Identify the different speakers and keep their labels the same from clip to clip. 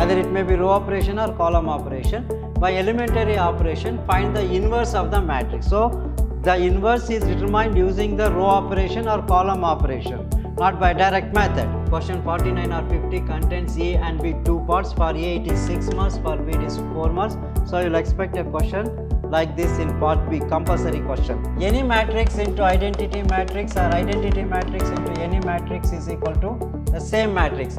Speaker 1: Either it may be row operation or column operation. By elementary operation, find the inverse of the matrix. So the inverse is determined using the row operation or column operation, not by direct method. Question 49 or 50 contains A and B 2 parts. For A it is 6 marks, for B it is 4 marks. So you will expect a question like this in part B, compulsory question. Any matrix into identity matrix or identity matrix into any matrix is equal to the same matrix.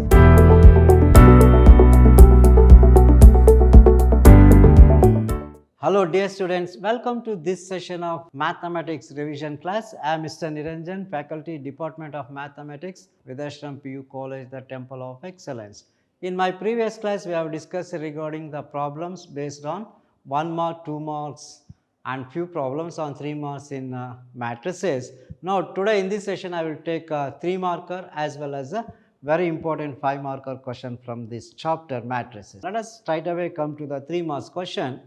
Speaker 1: Hello dear students, welcome to this session of Mathematics Revision class. I am Mr. Niranjan, Faculty Department of Mathematics, Vidhyaashram PU College, the Temple of Excellence. In my previous class, we have discussed regarding the problems based on 1 mark, 2 marks and few problems on 3 marks in matrices. Now today in this session, I will take a 3 marker as well as a very important 5 marker question from this chapter matrices. Let us straight away come to the 3 marks question.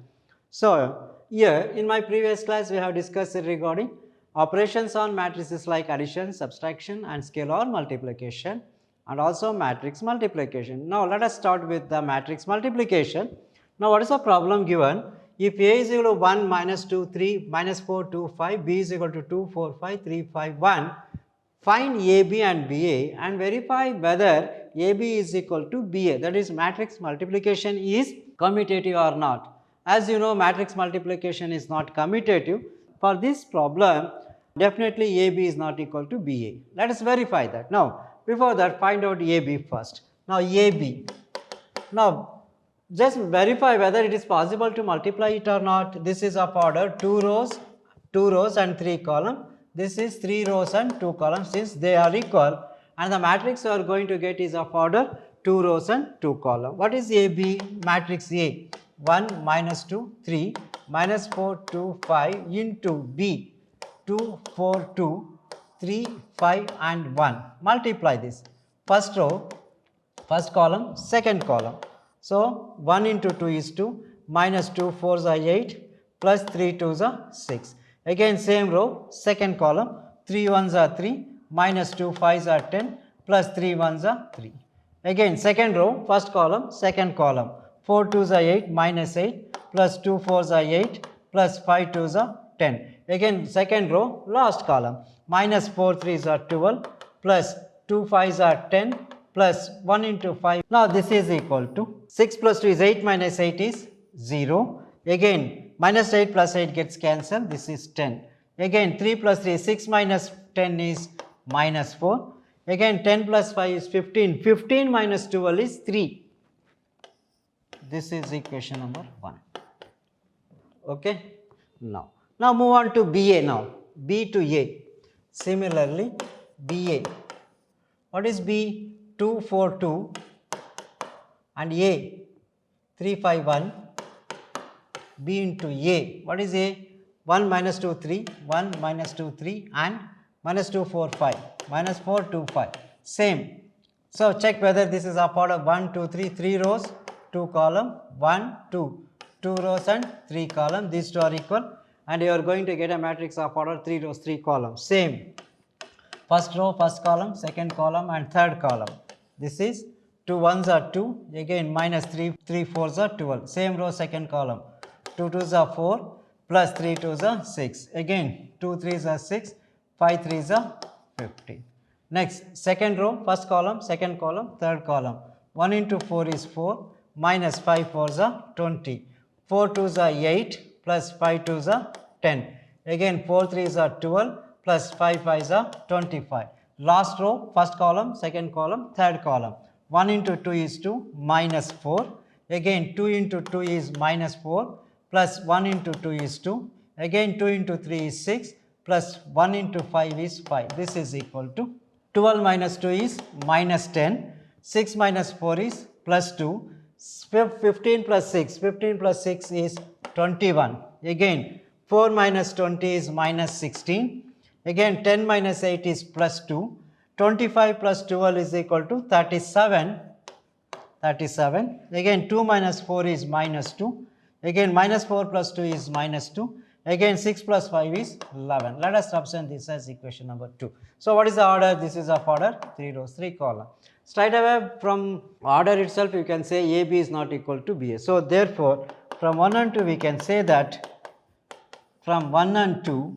Speaker 1: So here in my previous class we have discussed regarding operations on matrices like addition, subtraction and scalar multiplication and also matrix multiplication. Now let us start with the matrix multiplication. Now what is the problem given? If A is equal to 1, minus 2, 3, minus 4, 2, 5, B is equal to 2, 4, 5, 3, 5, 1, find AB and BA and verify whether AB is equal to BA, that is matrix multiplication is commutative or not. As you know, matrix multiplication is not commutative. For this problem, definitely AB is not equal to BA. Let us verify that. Now, before that, find out AB first. Now, AB. Now, just verify whether it is possible to multiply it or not. This is of order 2 rows and 3 columns. This is 3 rows and 2 columns since they are equal. And the matrix you are going to get is of order 2 rows and 2 columns. What is AB? Matrix A. 1, minus 2, 3, minus 4, 2, 5 into B, 2, 4, 2, 3, 5 and 1. Multiply this. First row, first column, second column. So, 1 into 2 is 2, minus 2 4s are 8, plus 3 2s are 6. Again same row, second column, 3 1s are 3, minus 2 5s are 10, plus 3 1s are 3. Again second row, first column, second column. 4 2s are 8, minus 8, plus 2 4s are 8, plus 5 2s are 10. Again second row, last column, minus 4 3s are 12, plus 2 5s are 10, plus 1 into 5. Now this is equal to 6 plus 2 is 8 minus 8 is 0. Again minus 8 plus 8 gets cancelled, this is 10. Again 3 plus 3 is 6 minus 10 is minus 4. Again 10 plus 5 is 15, 15 minus 12 is 3. This is equation number 1. Okay. Now move on to BA now. B to A. Similarly, BA. What is B? 2, 4, 2 and A 3, 5, 1. B into A. What is A? 1 minus 2, 3, 1 minus 2, 3 and minus 2, 4, 5, minus 4, 2, 5. Same. So check whether this is of order 1, 2, 3, 3 rows. 2 column, 1, 2, 2 rows and 3 column, these two are equal and you are going to get a matrix of order 3 rows, 3 columns, same. First row, first column, second column and third column. This is 2 1s are 2, again minus 3 4s are 12, same row, second column, 2 2s are 4, plus 3 2s are 6, again 2 3s are 6, 5 3s are 15. Next, second row, first column, second column, third column, 1 into 4 is 4, minus 5 4s are 20, 4 2s are 8, plus 5 2s are 10, again 4 3s are 12, plus 5 5s are 25. Last row, first column, second column, third column, 1 into 2 is 2, minus 4, again 2 into 2 is minus 4, plus 1 into 2 is 2, again 2 into 3 is 6, plus 1 into 5 is 5. This is equal to 12 minus 2 is minus 10, 6 minus 4 is plus 2, 15 plus 6, 15 plus 6 is 21. Again 4 minus 20 is minus 16. Again 10 minus 8 is plus 2. 25 plus 12 is equal to 37. Again 2 minus 4 is minus 2. Again minus 4 plus 2 is minus 2. Again 6 plus 5 is 11. Let us represent this as equation number 2. So what is the order? This is of order 3 rows 3 column. Straight away from order itself you can say AB is not equal to BA. So therefore from 1 and 2 we can say that from 1 and 2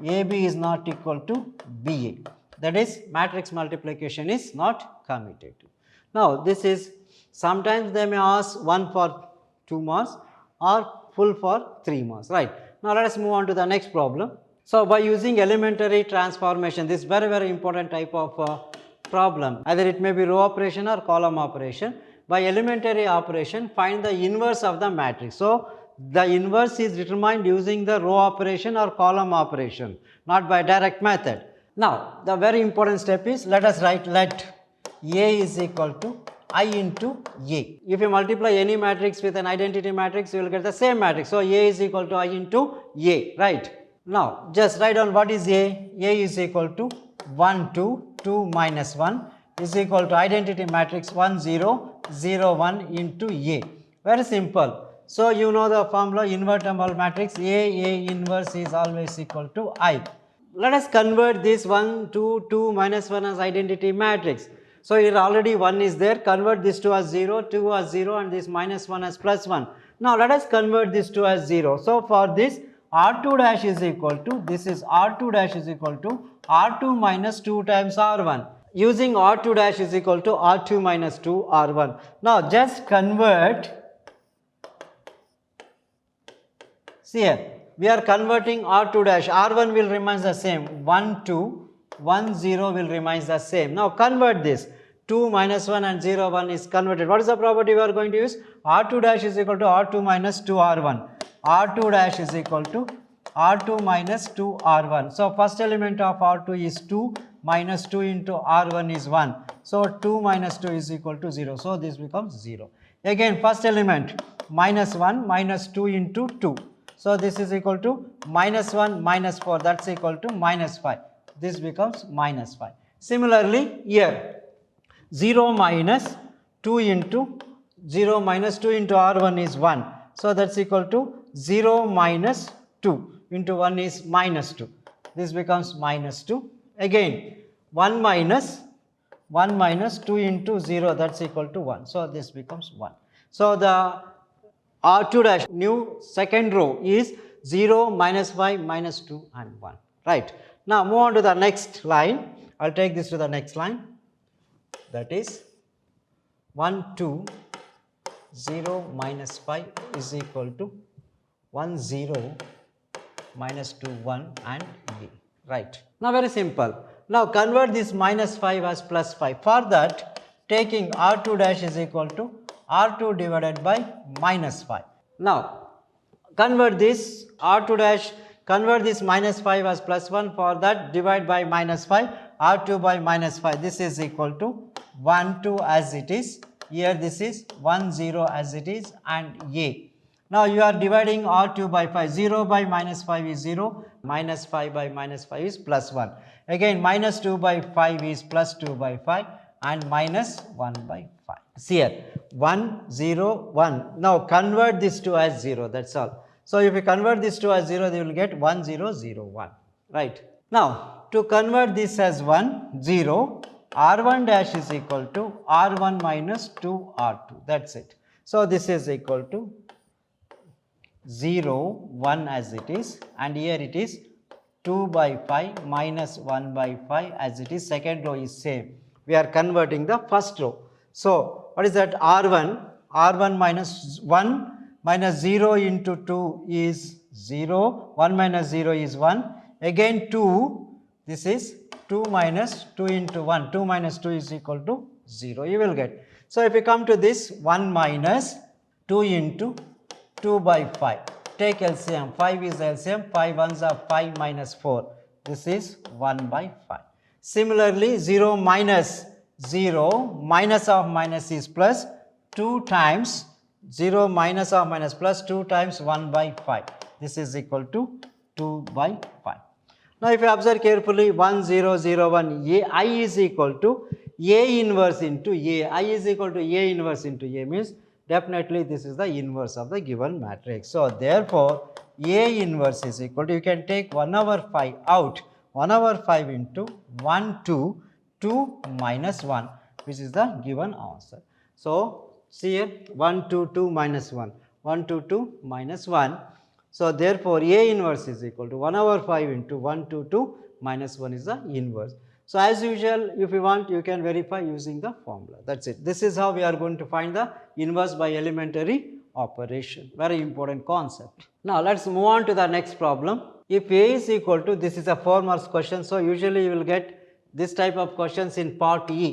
Speaker 1: AB is not equal to BA. That is matrix multiplication is not commutative. Now this is sometimes they may ask 1 for 2 marks or full for 3 marks, right. Now let us move on to the next problem. So by using elementary transformation, this is very important type of problem, either it may be row operation or column operation. By elementary operation find the inverse of the matrix. So the inverse is determined using the row operation or column operation, not by direct method. Now the very important step is let us write let A is equal to I into A. If you multiply any matrix with an identity matrix, you will get the same matrix. So A is equal to I into A, right. Now just write down what is A. A is equal to 1 2 2 minus 1 is equal to identity matrix 1 0 0 1 into A. Very simple. So you know the formula invertible matrix A inverse is always equal to I. Let us convert this 1 2 2 minus 1 as identity matrix. So here already 1 is there, convert this to as 0, 2 as 0 and this minus 1 as plus 1. Now let us convert this to as 0. So for this R2 dash is equal to, this is R2 dash is equal to R2 minus 2 times R1. Using R2 dash is equal to R2 minus 2 R1. Now just convert, see here, we are converting R2 dash, R1 will remain the same, 1 2, 1 0 will remain the same. Now convert this, 2 minus 1 and 0 1 is converted. What is the property we are going to use? R2 dash is equal to R2 minus 2 R1. R2 dash is equal to R2 minus 2 R1. So first element of R2 is 2 minus 2 into R1 is 1. So 2 minus 2 is equal to 0. So this becomes 0. Again first element minus 1 minus 2 into 2. So this is equal to minus 1 minus 4, that's equal to minus 5. This becomes minus 5. Similarly here 0 minus 2 into 0 minus 2 into R1 is 1. So that's equal to 0 minus 2 into 1 is minus 2. This becomes minus 2. Again 1 minus 2 into 0, that's equal to 1. So this becomes 1. So the R2 dash new second row is 0, minus 5, minus 2 and 1, right. Now move on to the next line. I will take this to the next line, that is 1 2 0 minus 5 is equal to 1 0 minus 2 1 and B, right. Now very simple. Now convert this minus 5 as plus 5. For that taking R2 dash is equal to R2 divided by minus 5. Now convert this R2 dash, convert this minus 5 as plus 1. For that divide by minus 5, R2 by minus 5. This is equal to 1 2 as it is. Here this is 1 0 as it is and A. Now you are dividing R2 by 5. 0 by minus 5 is 0. Minus 5 by minus 5 is plus 1. Again minus 2 by 5 is plus 2 by 5 and minus 1 by 5. See here 1 0 1. Now convert this to as 0, that's all. So if you convert this to as 0, you will get 1 0 0 1, right. Now to convert this as 1 0, R1 dash is equal to R1 minus 2 R2, that's it. So this is equal to 0 1 as it is and here it is 2 by 5 minus 1 by 5 as it is. Second row is same. We are converting the first row. So what is that? R1 minus 1 minus 0 into 2 is 0, 1 minus 0 is 1, again 2, this is 2 minus 2 into 1, 2 minus 2 is equal to 0, you will get. So if you come to this 1 minus 2 into 2 by 5, take LCM, 5 is LCM, 5 ones are 5 minus 4, this is 1 by 5. Similarly 0 minus 0, minus of minus is plus 2 times 0 minus of minus plus 2 times 1 by 5. This is equal to 2 by 5. Now if you observe carefully 1 0 0 1 A, I is equal to A inverse into A. I is equal to A inverse into A means definitely this is the inverse of the given matrix. So therefore, A inverse is equal to, you can take 1/5 out, 1/5 into 1, 2, 2 minus 1, which is the given answer. So see here, 1, 2, 2 minus 1, 1, 2, 2 minus 1. So therefore, A inverse is equal to 1/5 into 1, 2, 2 minus 1 is the inverse. So as usual, if you want, you can verify using the formula. That's it. This is how we are going to find the inverse by elementary operation. Very important concept. Now let's move on to the next problem. If A is equal to, this is a 4 marks question. So usually you will get this type of questions in part E.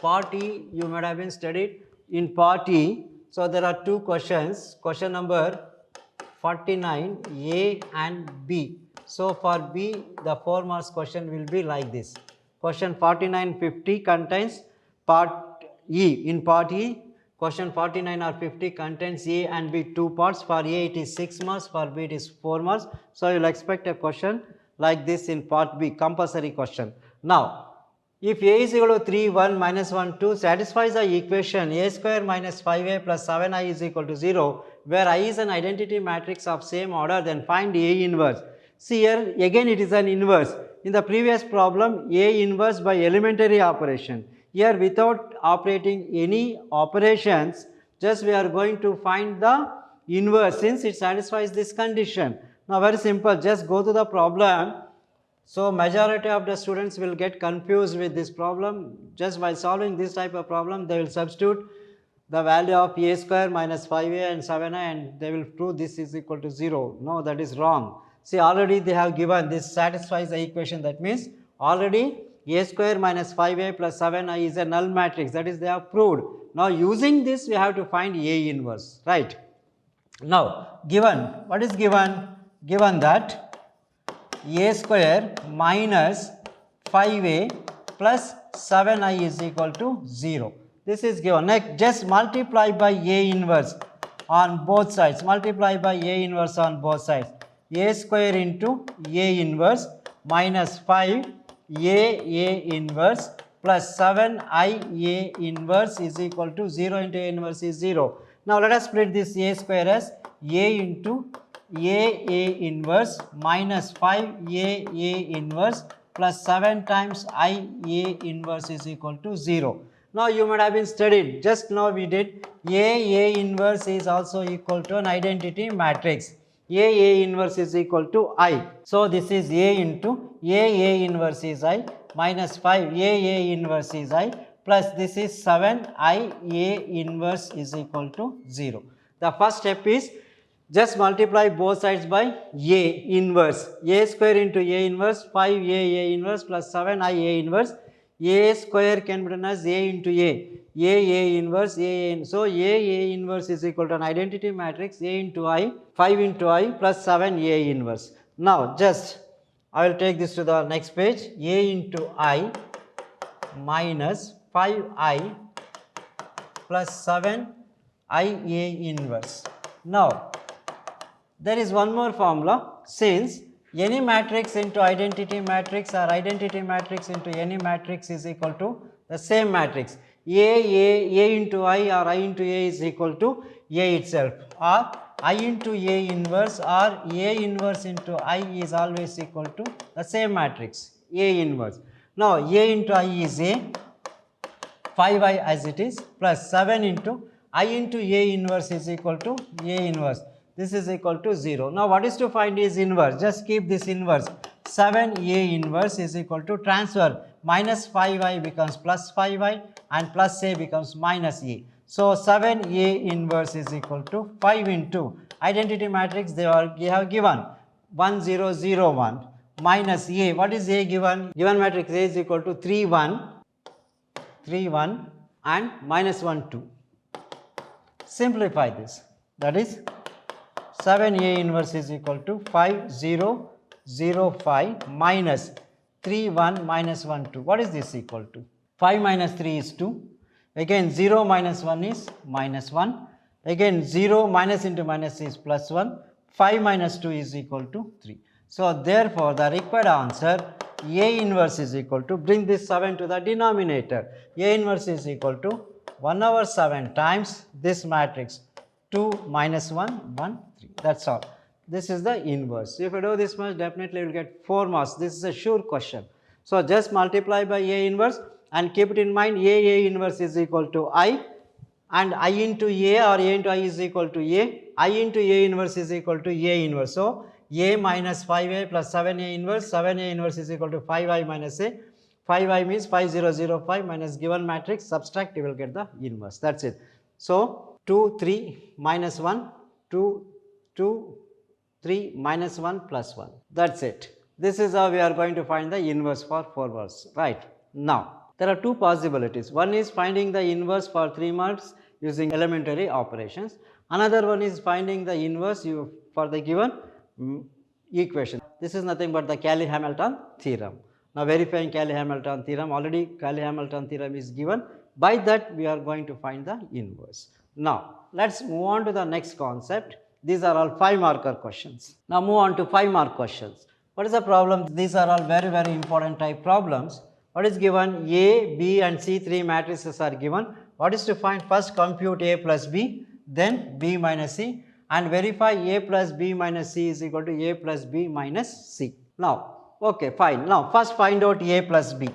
Speaker 1: Part E you might have been studied in part E. So there are two questions. Question number 49, A and B. So for B, the 4 marks question will be like this. Question 49, 50 contains part E. In part E, question 49 or 50 contains A and B 2 parts. For A it is 6 marks, for B it is 4 marks. So you will expect a question like this in part B, compulsory question. Now, if A is equal to 3, 1, minus 1, 2 satisfies the equation A square minus 5A plus 7I is equal to 0, where I is an identity matrix of same order, then find A inverse. See here, again it is an inverse. In the previous problem, A inverse by elementary operation. Here without operating any operations, just we are going to find the inverse since it satisfies this condition. Now very simple, just go to the problem. So majority of the students will get confused with this problem. Just by solving this type of problem, they will substitute the value of A square minus 5A and 7I and they will prove this is equal to 0. No, that is wrong. See, already they have given this satisfies the equation. That means already A square minus 5A plus 7I is a null matrix. That is they have proved. Now using this we have to find A inverse, right? Now given, what is given? Given that A square minus 5A plus 7I is equal to 0. This is given. Next, just multiply by A inverse on both sides. Multiply by A inverse on both sides. A square into A inverse minus 5 A inverse plus 7 A inverse is equal to 0 into A inverse is 0. Now let us split this A square as A into A inverse minus 5 A inverse plus 7 times A inverse is equal to 0. Now you might have been studied, just now we did A inverse is also equal to an identity matrix. A inverse is equal to I. So this is A into A inverse is I minus 5 A inverse is I plus this is 7 A inverse is equal to 0. The first step is just multiply both sides by A inverse. A square into A inverse, 5 A inverse plus 7 A inverse. A square can be written as A into A inverse, so A inverse is equal to an identity matrix A into I, 5 into I plus 7 A inverse. Now just I will take this to the next page. A into I minus 5I plus 7 A inverse. Now there is one more formula. Since any matrix into identity matrix or identity matrix into any matrix is equal to the same matrix. A into I or I into A is equal to A itself, or I into A inverse or A inverse into I is always equal to the same matrix A inverse. Now A into I is A, 5I as it is, plus 7 into I into A inverse is equal to A inverse. This is equal to 0. Now what is to find is inverse? Just keep this inverse. 7 A inverse is equal to transfer minus 5I becomes plus 5I and plus A becomes minus A. So 7 A inverse is equal to 5 into identity matrix they have given 1 0 0 1 minus A. What is A given? Given matrix A is equal to 3 1 3 1 and minus 1 2. Simplify this. That is 7 A inverse is equal to 5 0 0 5 minus 3 1 minus 1 2. What is this equal to? 5 minus 3 is 2. Again 0 minus 1 is minus 1. Again 0 minus into minus is plus 1. 5 minus 2 is equal to 3. So therefore the required answer A inverse is equal to, bring this 7 to the denominator. A inverse is equal to 1 over 7 times this matrix 2 minus 1, 1, 3. That's all. This is the inverse. If you do this much, definitely you will get 4 marks. This is a sure question. So just multiply by A inverse and keep it in mind A inverse is equal to I, and I into A or A into I is equal to A. I into A inverse is equal to A inverse. So A minus 5A plus 7A inverse, 7A inverse is equal to 5I minus A. 5I means 5005 minus given matrix, subtract, you will get the inverse. That's it. So 2, 3 minus 1, 2, 2, 3 minus 1 plus 1. That's it. This is how we are going to find the inverse for 4 marks. Right. Now, there are two possibilities. One is finding the inverse for 3 marks using elementary operations. Another one is finding the inverse for the given equation. This is nothing but the Cayley-Hamilton theorem. Now, verifying Cayley-Hamilton theorem, already Cayley-Hamilton theorem is given. By that, we are going to find the inverse. Now, let us move on to the next concept. These are all 5 marker questions. Now, move on to 5 mark questions. What is the problem? These are all very, very important type problems. What is given? A, B and C 3 matrices are given. What is to find? First compute A plus B, then B minus C, and verify A plus B minus C is equal to A plus B minus C. Now, okay, fine. Now, first find out A plus B.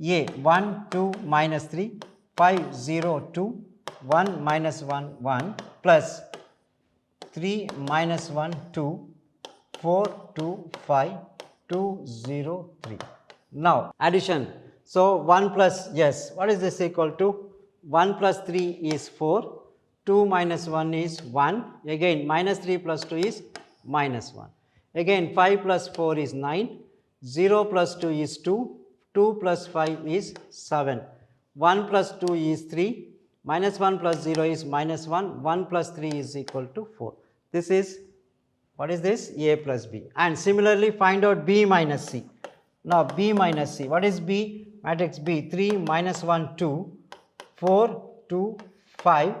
Speaker 1: A 1, 2 minus 3, 5, 0, 2, 1 minus 1, 1 plus 3 minus 1, 2, 4, 2, 5, 2, 0, 3. Now, addition. So, 1 plus, yes, what is this equal to? 1 plus 3 is 4, 2 minus 1 is 1, again minus 3 plus 2 is minus 1. Again 5 plus 4 is 9, 0 plus 2 is 2, 2 plus 5 is 7, 1 plus 2 is 3, minus 1 plus 0 is minus 1, 1 plus 3 is equal to 4. This is, what is this? A plus B. And similarly find out B minus C. Now B minus C, what is B? Matrix B, 3 minus 1, 2, 4, 2, 5,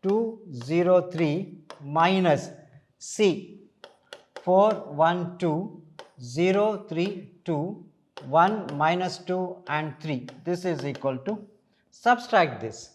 Speaker 1: 2, 0, 3 minus C, 4, 1, 2, 0, 3, 2, 1 minus 2 and 3. This is equal to, subtract this.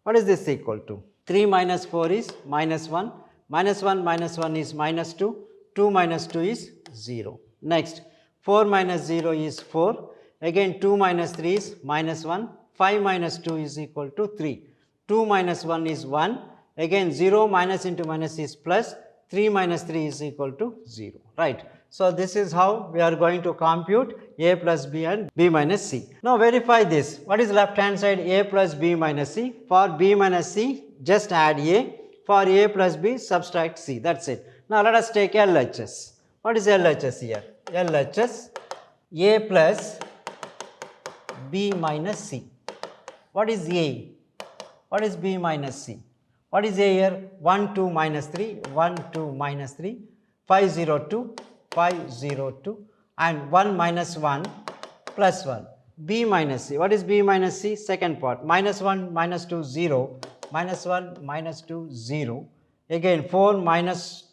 Speaker 1: What is this equal to? 3 minus 4 is minus 1, minus 1 minus 1 is minus 2, 2 minus 2 is 0. Next, 4 minus 0 is 4, again 2 minus 3 is minus 1, 5 minus 2 is equal to 3, 2 minus 1 is 1, again 0 minus into minus is plus, 3 minus 3 is equal to 0, right. So, this is how we are going to compute A plus B and B minus C. Now, verify this. What is left hand side? A plus B minus C. For B minus C, just add A. For A plus B, subtract C. That is it. Now, let us take LHS. What is LHS here? LHS, A plus B minus C. What is A? What is B minus C? What is A here? 1, 2 minus 3, 1, 2 minus 3, 5, 0, 2, 5, 0, 2 and 1 minus 1 plus 1. B minus C. What is B minus C? Second part. Minus 1 minus 2, 0, minus 1 minus 2, 0. Again 4 minus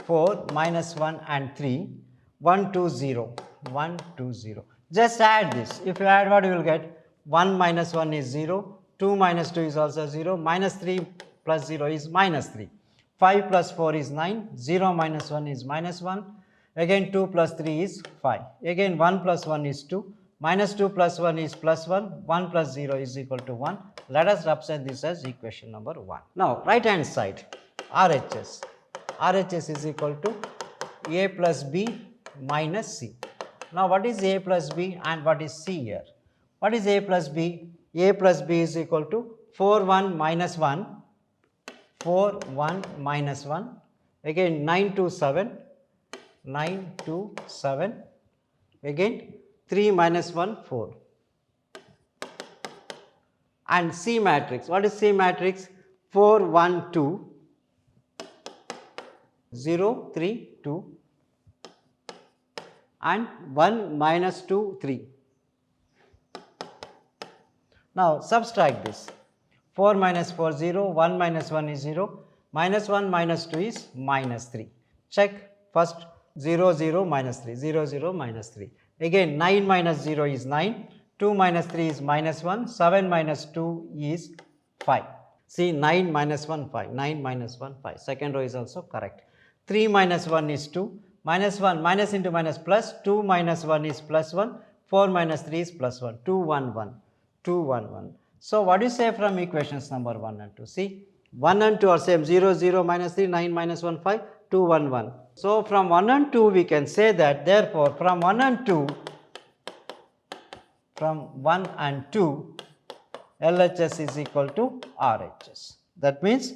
Speaker 1: 4 minus 1 and 3, 1, 2, 0, 1, 2, 0. Just add this. If you add, what you will get? 1 minus 1 is 0, 2 minus 2 is also 0, minus 3 plus 0 is minus 3. 5 plus 4 is 9, 0 minus 1 is minus 1, again 2 plus 3 is 5, again 1 plus 1 is 2, minus 2 plus 1 is plus 1, 1 plus 0 is equal to 1. Let us represent this as equation number 1. Now, right hand side, RHS. RHS is equal to A plus B minus C. Now, what is A plus B and what is C here? What is A plus B? A plus B is equal to 4, 1 minus 1, 4, 1 minus 1, again 9, 2, 7, 9, 2, 7, again 3 minus 1, 4. And C matrix, what is C matrix? 4, 1, 2, 0, 3, 2 and 1 minus 2, 3. Now, subtract this. 4 minus 4, 0, 1 minus 1 is 0, minus 1 minus 2 is minus 3. Check first 0, 0 minus 3, 0, 0 minus 3. Again 9 minus 0 is 9, 2 minus 3 is minus 1, 7 minus 2 is 5. See, 9 minus 1, 5, 9 minus 1, 5. Second row is also correct. 3 minus 1 is 2, minus 1, minus into minus plus, 2 minus 1 is plus 1, 4 minus 3 is plus 1, 2, 1, 1, 2, 1, 1. So, what do you say from equations number 1 and 2? See, 1 and 2 are same, 0, 0, minus 3, 9, minus 1, 5, 2, 1, 1. So, from 1 and 2 we can say that, therefore, from 1 and 2, LHS is equal to RHS. That means,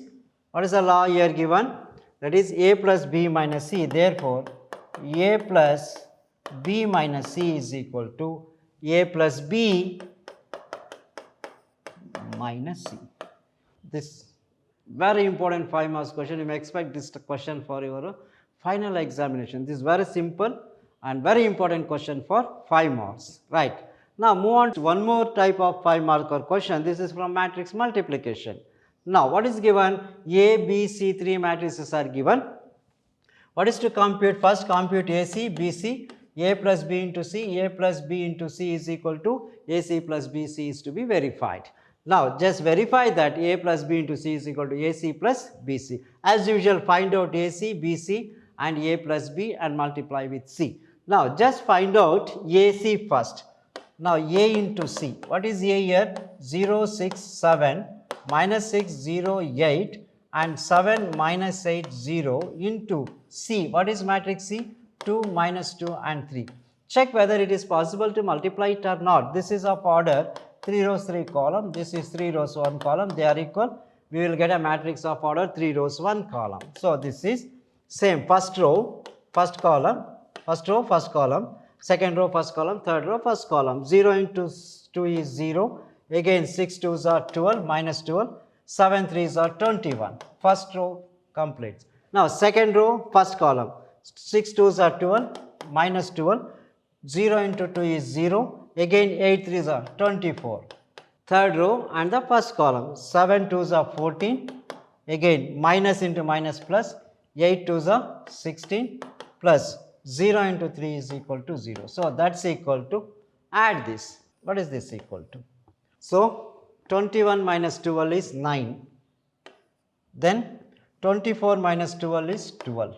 Speaker 1: what is the law here given? That is A plus B minus C. Therefore, A plus B minus C is equal to A plus B minus C. This very important 5 marks question. You may expect this question for your final examination. This is very simple and very important question for 5 marks. Right. Now, move on to one more type of 5 marker question. This is from matrix multiplication. Now, what is given? A, B, C, 3 matrices are given. What is to compute? First, compute AC, BC, A plus B into C, A plus B into C is equal to AC plus BC is to be verified. Now, just verify that A plus B into C is equal to AC plus BC. As usual, find out AC, BC and A plus B and multiply with C. Now, just find out AC first. Now, A into C. What is A here? 0, 6, 7, minus 6, 0, 8 and 7 minus 8, 0 into C. What is matrix C? 2, minus 2 and 3. Check whether it is possible to multiply it or not. This is of order 3 rows 3 column. This is 3 rows 1 column. They are equal. We will get a matrix of order 3 rows 1 column. So, this is same. First row, first column, first row, first column. Second row, first column, third row, first column. 0 into 2 is 0. Again, 6 2s are 12, minus 12. 7 3s are 21. First row completes. Now, second row, first column. 6 2s are 12, minus 12. 0 into 2 is 0. Again, 8 3s are 24. Third row and the first column. 7 2s are 14. Again, minus into minus plus. 8 2s are 16 plus 0 into 3 is equal to 0. So, that is equal to, add this. What is this equal to? So, 21 minus 12 is 9. Then, 24 minus 12 is 12.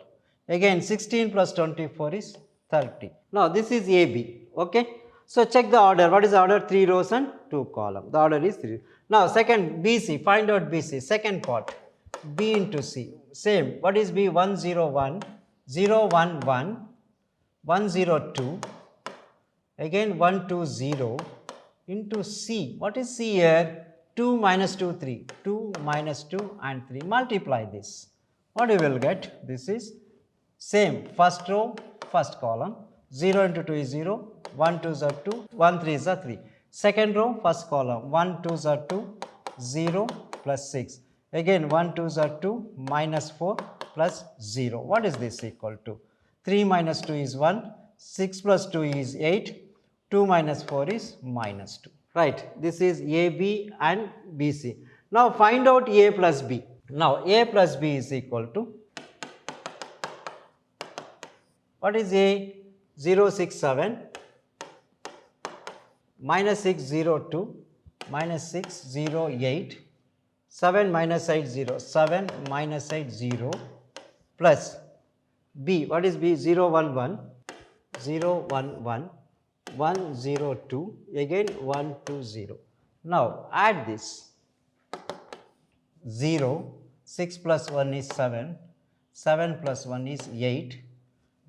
Speaker 1: Again, 16 plus 24 is 30. Now, this is AB. Okay. So, check the order. What is the order? 3 rows and 2 columns. The order is 3. Now, second BC. Find out BC. Second part. B into C. Same. What is B? 101, 011. 102, again 120 into C. What is C here? 2 minus 2, 3. 2 minus 2 and 3. Multiply this. What you will get? This is same. First row, first column. 0 into 2 is 0. 1 2s are 2. 1 3s are 3. Second row, first column. 1 2s are 2. 0 plus 6. Again 1 2s are 2. Minus 4 plus 0. What is this equal to? 3 minus 2 is 1, 6 plus 2 is 8, 2 minus 4 is minus 2. Right. This is AB and BC. Now, find out A plus B. Now, A plus B is equal to, what is A? 0, 6, 7, minus 6, 0, 2, minus 6, 0, 8, 7 minus 8, 0, 7 minus 8, 0, plus B. What is B? 0, 1, 1, 0, 1, 1, 1, 0, 2, again 1, 2, 0. Now, add this. 0, 6 plus 1 is 7, 7 plus 1 is 8,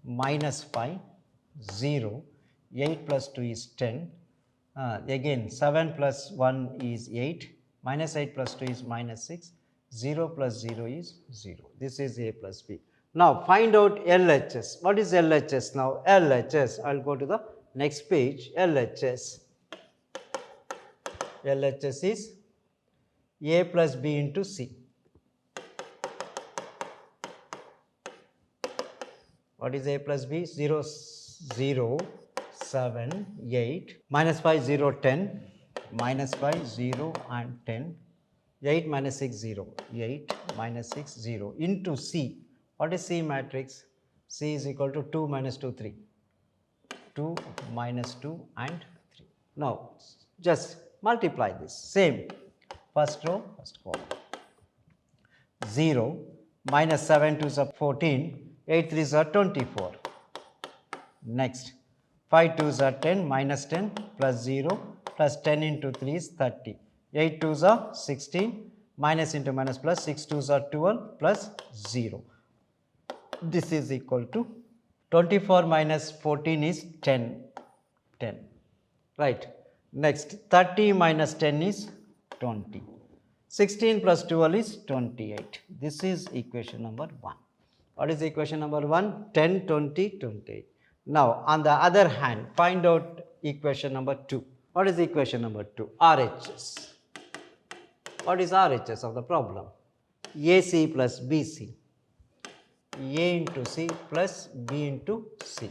Speaker 1: minus 5, 0, 8 plus 2 is 10, again 7 plus 1 is 8, minus 8 plus 2 is minus 6, 0 plus 0 is 0. This is A plus B. Now, find out LHS. What is LHS now? LHS, I will go to the next page. LHS. LHS is A plus B into C. What is A plus B? 0, 0, 7, 8, minus 5, 0, 10, minus 5, 0 and 10, 8 minus 6, 0, 8 minus 6, 0 into C. What is C matrix? C is equal to 2 minus 2, 3. 2 minus 2 and 3. Now, just multiply this. Same. First row, first column. 0 minus 7 2s are 14, 8 3s are 24. Next, 5 2s are 10, minus 10 plus 0 plus 10 into 3 is 30. 8 2s are 16, minus into minus plus 6 2s are 12 plus 0. This is equal to 24 minus 14 is 10. Right. Next, 30 minus 10 is 20. 16 plus 12 is 28. This is equation number 1. What is equation number 1? 10, 20, 28. Now, on the other hand, find out equation number 2. What is equation number 2? RHS. What is RHS of the problem? AC plus BC. A into C plus B into C.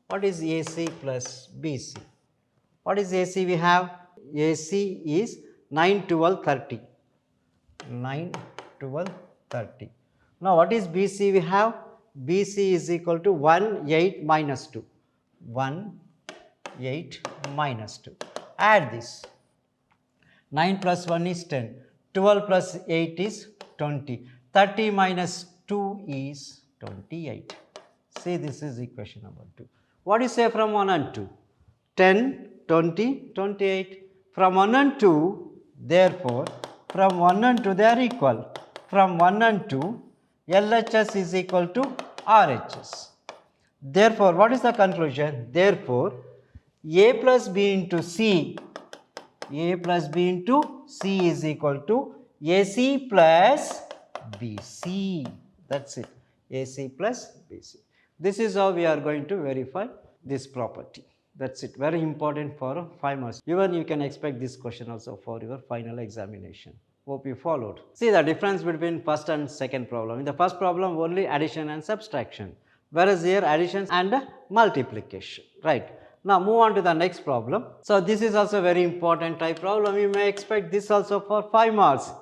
Speaker 1: What is AC plus BC? What is AC we have? AC is 9, 12, 30. 9, 12, 30. Now, what is BC we have? BC is equal to 1, 8 minus 2. 1, 8 minus 2. Add this. 9 plus 1 is 10. 12 plus 8 is 20. 30 minus 2 is 28. See, this is equation number 2. What do you say from 1 and 2? 10, 20, 28. From 1 and 2, therefore, from 1 and 2 they are equal. From 1 and 2, LHS is equal to RHS. Therefore, what is the conclusion? Therefore, A plus B into C, A plus B into C is equal to AC plus BC. That's it. AC plus BC. This is how we are going to verify this property. That's it. Very important for 5 marks. Even you can expect this question also for your final examination. Hope you followed. See the difference between first and second problem. In the first problem, only addition and subtraction, whereas here addition and multiplication. Right. Now move on to the next problem. So this is also very important type problem. You may expect this also for 5 marks.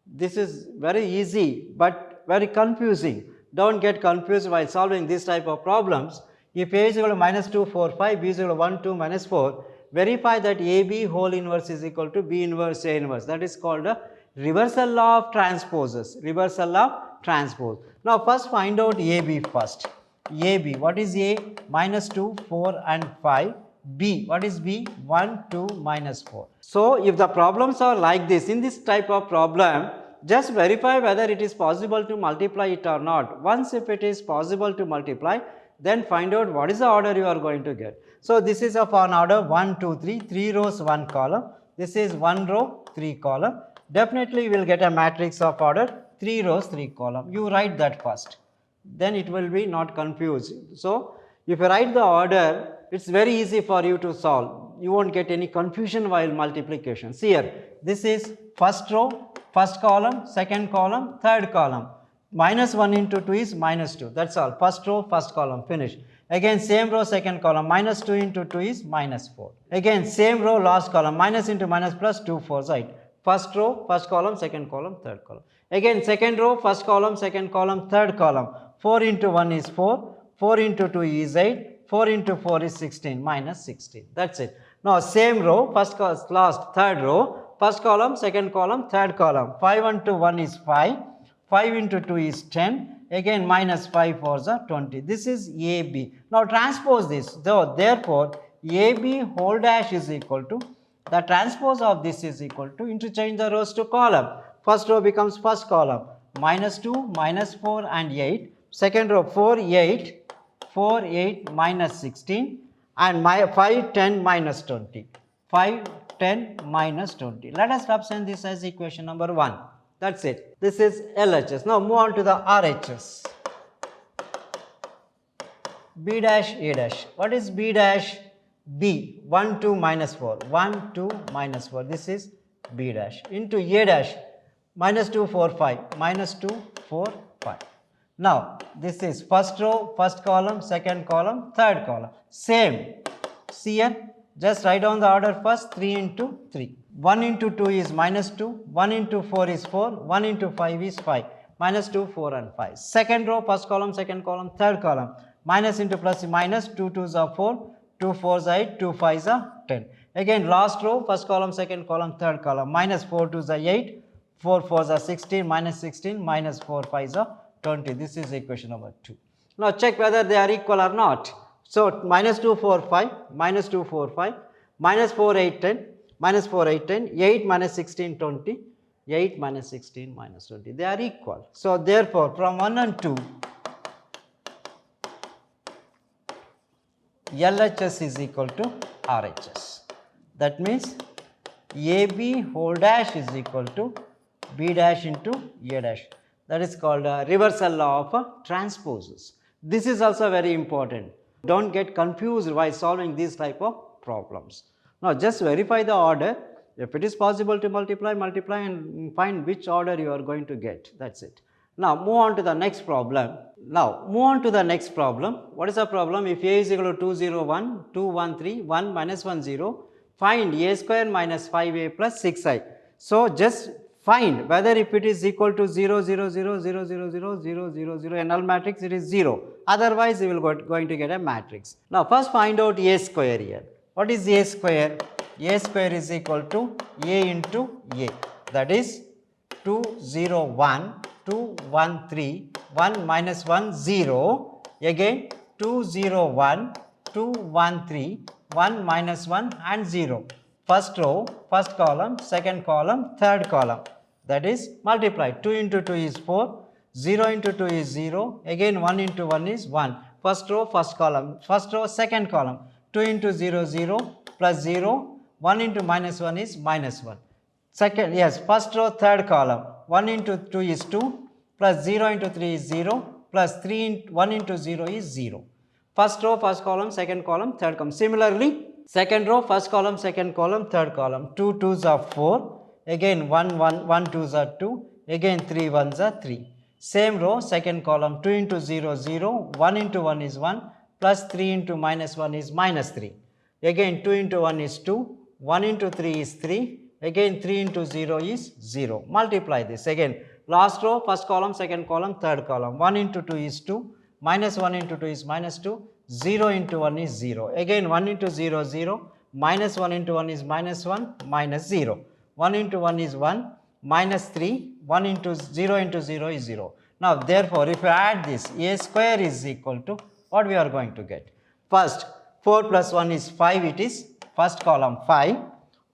Speaker 1: This is very easy but very confusing. Don't get confused while solving this type of problems. If A is equal to minus 2, 4, 5, B is equal to 1, 2, minus 4, verify that AB whole inverse is equal to B inverse A inverse. That is called a reversal law of transposes. Reversal law of transpose. Now first find out AB first. AB, what is A? Minus 2, 4 and 5. B, what is B? 1, 2, minus 4. So if the problems are like this, in this type of problem, just verify whether it is possible to multiply it or not. Once if it is possible to multiply, then find out what is the order you are going to get. So this is of an order 1, 2, 3, 3 rows, 1 column. This is 1 row, 3 column. Definitely you will get a matrix of order 3 rows, 3 column. You write that first. Then it will be not confused. So if you write the order, it's very easy for you to solve. You won't get any confusion while multiplication. See here, this is first row, first column, second column, third column. Minus 1 into 2 is minus 2. That's all. First row, first column, finish. Again, same row, second column. Minus 2 into 2 is minus 4. Again, same row, last column. Minus into minus plus 2 4s, right? First row, first column, second column, third column. Again, second row, first column, second column, third column. 4 into 1 is 4. 4 into 2 is 8. 4 into 4 is 16, minus 16. That's it. Now, same row, first, last, third row. First column, second column, third column. 5 into 1 is 5. 5 into 2 is 10. Again, minus 5 4s are 20. This is AB. Now, transpose this. Therefore, AB whole dash is equal to, the transpose of this is equal to, interchange the rows to column. First row becomes first column. Minus 2, minus 4 and 8. Second row 4, 8. 4, 8 minus 16. And 5, 10 minus 20. 5, 10 minus 20. Let us represent this as equation number 1. That's it. This is LHS. Now move on to the RHS. B dash A dash. What is B dash? B. 1, 2 minus 4. 1, 2 minus 4. This is B dash. Into A dash. Minus 2, 4, 5. Minus 2, 4, 5. Now this is first row, first column, second column, third column. Same. See here. Just write down the order first. 3 into 3. 1 into 2 is minus 2. 1 into 4 is 4. 1 into 5 is 5. Minus 2, 4 and 5. Second row, first column, second column, third column. Minus into plus minus. 2 2s are 4. 2 4s are 8. 2 5s are 10. Again last row, first column, second column, third column, minus 4 2s are 8, 4 4s are 16, minus 16, minus 4 5s are 20. This is equation number 2. Now check whether they are equal or not. So minus 2 4 5, minus 2 4 5, minus 4 8 10, minus 4 8 10, 8 minus 16 20, 8 minus 16 minus 20. They are equal. So therefore from 1 and 2, LHS is equal to RHS. That means AB whole dash is equal to B dash into A dash. That is called a reversal law of transposes. This is also very important. Don't get confused while solving these type of problems. Now just verify the order. If it is possible to multiply, multiply and find which order you are going to get. That's it. Now move on to the next problem. What is the problem? If A is equal to 2 0 1, 2 1 3, 1 minus 1 0, find A square minus 5A plus 6I. So just find whether if it is equal to 0 0 0 0 0 0 0 0 0 a null matrix, it is 0. Otherwise you will going to get a matrix. Now first find out A square here. What is A square? A square is equal to A into A. That is 2 0 1, 2 1 3, 1 minus 1 0, again 2 0 1, 2 1 3, 1 minus 1 and 0. First row, first column, second column, third column. That is multiply. 2 into 2 is 4, 0 into 2 is 0, again 1 into 1 is 1. First row, first column, first row, second column. 2 into 0, 0, plus 0, 1 into minus 1 is minus 1. Second, yes, first row, third column. 1 into 2 is 2, plus 0 into 3 is 0, plus 1 into 0 is 0. First row, first column, second column, third column. Similarly, second row, first column, second column, third column. 2 2s are 4, again 1 2s are 2, again 3 1s are 3. Same row, second column, 2 into 0 0, 1 into 1 is 1, plus 3 into minus 1 is minus 3. Again 2 into 1 is 2, 1 into 3 is 3, again 3 into 0 is 0. Multiply this. Again last row, first column, second column, third column. 1 into 2 is 2, minus 1 into 2 is minus 2, 0 into 1 is 0. Again 1 into 0 0, minus 1 into 1 is minus 1, minus 0. 1 into 1 is 1, minus 3, 1 into 0 into 0 is 0. Now therefore if you add this, A square is equal to what we are going to get. First 4 plus 1 is 5, it is first column 5.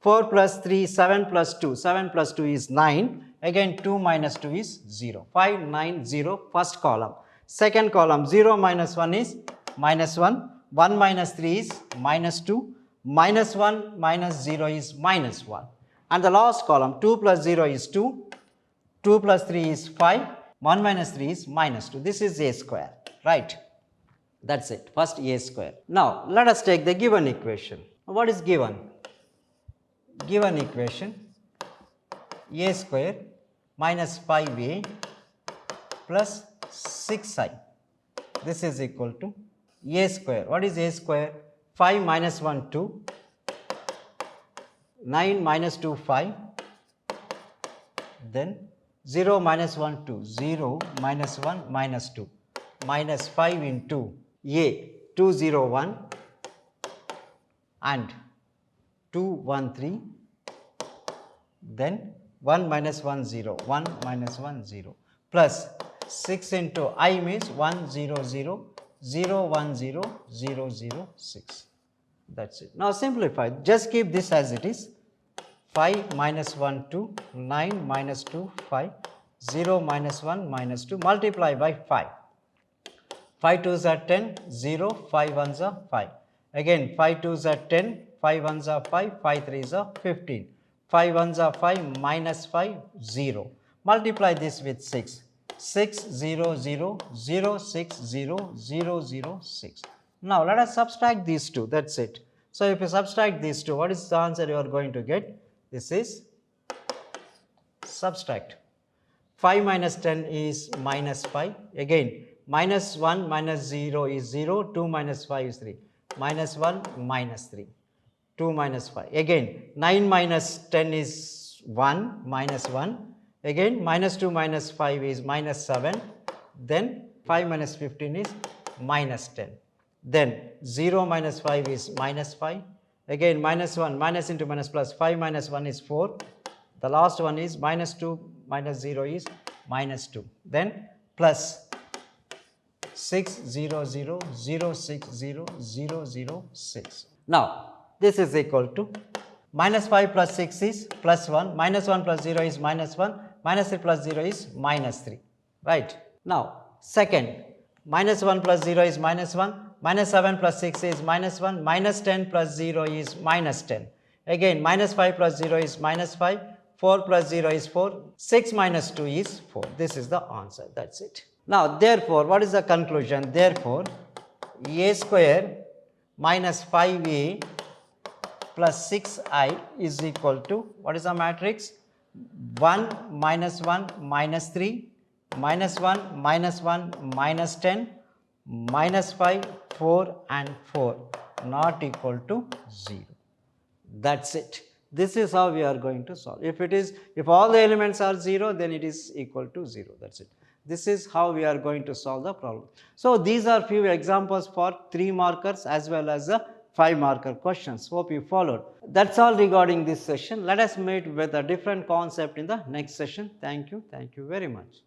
Speaker 1: 4 plus 3, 7 plus 2, 7 plus 2 is 9, again 2 minus 2 is 0, 5 9 0 first column. Second column 0 minus 1 is minus 1, 1 minus 3 is minus 2, minus 1 minus 0 is minus 1. And the last column 2 plus 0 is 2, 2 plus 3 is 5, 1 minus 3 is minus 2. This is A square, right? That's it, first A square. Now let us take the given equation. What is given? Given equation A square minus 5A plus 6I. This is equal to A square. What is A square? 5 minus 1 2, 9 minus 2 5, then 0 minus 1 2, 0 minus 1 minus 2, minus 5 into A 2 0 1 and 2 1 3, then 1 minus 1 0, 1 minus 1 0, plus 6 into I means 1 0 0, 0 1 0, 0 0 6. That's it. Now simplify, just keep this as it is. 5 minus 1 2, 9 minus 2 5, 0 minus 1 minus 2, multiply by 5. 5 2s are 10, 0, 5 1s are 5. Again 5 2s are 10, 5 1s are 5, 5 3s are 15. 5 1s are 5, minus 5, 0. Multiply this with 6. 6 0 0, 0 6 0, 0 0 6. Now let us subtract these two, that's it. So if you subtract these two, what is the answer you are going to get? This is subtract. 5 minus 10 is minus 5. Again minus 1 minus 0 is 0, 2 minus 5 is 3. Minus 1 minus 3, 2 minus 5. Again 9 minus 10 is 1, minus 1. Again minus 2 minus 5 is minus 7. Then 5 minus 15 is minus 10. Then 0 minus 5 is minus 5. Again minus 1, minus into minus plus, 5 minus 1 is 4. The last one is minus 2 minus 0 is minus 2. Then plus 600060006. Now this is equal to minus 5 plus 6 is plus 1, minus 1 plus 0 is minus 1, minus 3 plus 0 is minus 3, right. Now second, minus 1 plus 0 is minus 1, minus 7 plus 6 is minus 1, minus 10 plus 0 is minus 10. Again minus 5 plus 0 is minus 5, 4 plus 0 is 4, 6 minus 2 is 4. This is the answer, that's it. Now therefore, what is the conclusion? Therefore, a square minus 5a plus 6i is equal to, what is the matrix? 1 minus 1 minus 3, minus 1 minus 1 minus 10, minus 5, 4 and 4 not equal to 0. That's it. This is how we are going to solve. If all the elements are 0, then it is equal to 0. That's it. This is how we are going to solve the problem. So these are few examples for 3 markers as well as the 5 marker questions. Hope you followed. That's all regarding this session. Let us meet with a different concept in the next session. Thank you. Thank you very much.